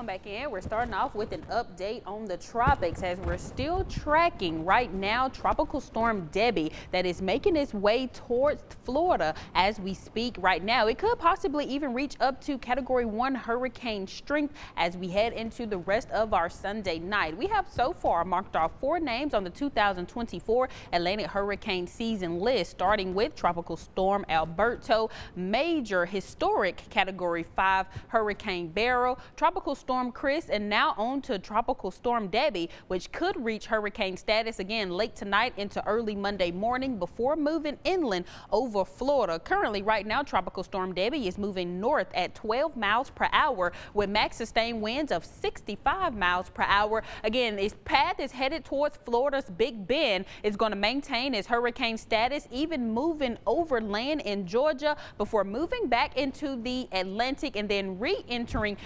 Welcome back in. We're starting off with an update on the tropics as we're still tracking right now Tropical Storm Debbie that is making its way towards Florida as we speak right now. It could possibly even reach up to Category 1 hurricane strength as we head into the rest of our Sunday night. We have so far marked off 4 names on the 2024 Atlantic hurricane season list, starting with Tropical Storm Alberto, major historic Category 5 Hurricane Beryl, Tropical Storm Chris, and now on to Tropical Storm Debbie, which could reach hurricane status again late tonight into early Monday morning before moving inland over Florida. Currently, right now, Tropical Storm Debbie is moving north at 12 miles per hour with max sustained winds of 65 miles per hour. Again, its path is headed towards Florida's Big Bend. It's going to maintain its hurricane status, even moving over land in Georgia before moving back into the Atlantic and then re-entering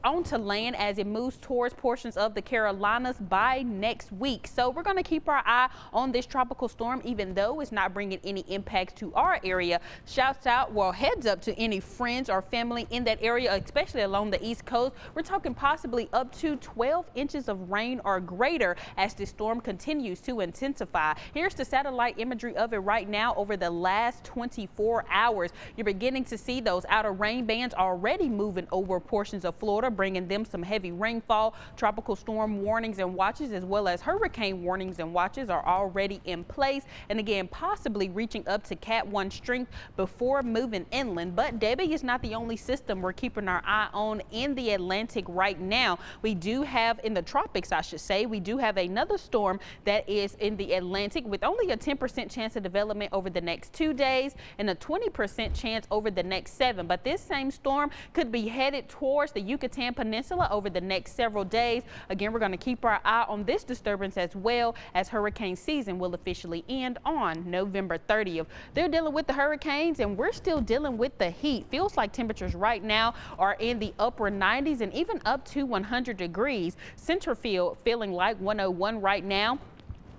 onto land as it moves towards portions of the Carolinas by next week. So we're going to keep our eye on this tropical storm, even though it's not bringing any impacts to our area. Shouts out, well, heads up to any friends or family in that area, especially along the East Coast. We're talking possibly up to 12 inches of rain or greater as this storm continues to intensify. Here's the satellite imagery of it right now over the last 24 hours. You're beginning to see those outer rain bands already moving over portions of Florida, bringing them some heavy rainfall. Tropical storm warnings and watches as well as hurricane warnings and watches are already in place, and again possibly reaching up to Cat 1 strength before moving inland. But Debbie is not the only system we're keeping our eye on in the Atlantic right now. We do have in the tropics, I should say, we do have another storm that is in the Atlantic with only a 10% chance of development over the next 2 days and a 20% chance over the next 7. But this same storm could be headed towards the Yucatan Peninsula over the next several days. Again, we're going to keep our eye on this disturbance as well, as hurricane season will officially end on November 30th. They're dealing with the hurricanes and we're still dealing with the heat. Feels like temperatures right now are in the upper 90s and even up to 100 degrees. Centerfield feeling like 101 right now,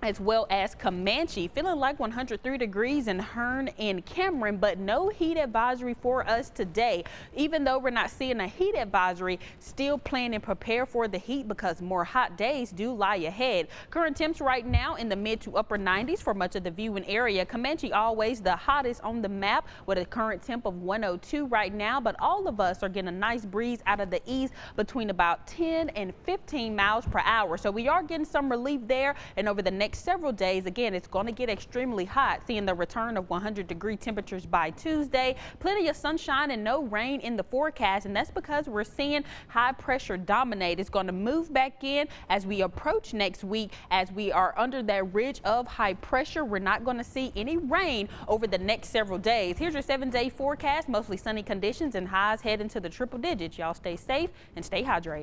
as well as Comanche feeling like 103 degrees in Hearn and Cameron, but no heat advisory for us today. Even though we're not seeing a heat advisory, still plan and prepare for the heat because more hot days do lie ahead. Current temps right now in the mid to upper 90s for much of the viewing area. Comanche always the hottest on the map with a current temp of 102 right now, but all of us are getting a nice breeze out of the east between about 10 and 15 miles per hour. So we are getting some relief there, and over the next several days, again, it's going to get extremely hot, seeing the return of 100-degree temperatures by Tuesday. Plenty of sunshine and no rain in the forecast, and that's because we're seeing high pressure dominate. It's going to move back in as we approach next week. As we are under that ridge of high pressure, we're not going to see any rain over the next several days. Here's your 7-day forecast. Mostly sunny conditions and highs head into the triple digits. Y'all stay safe and stay hydrated.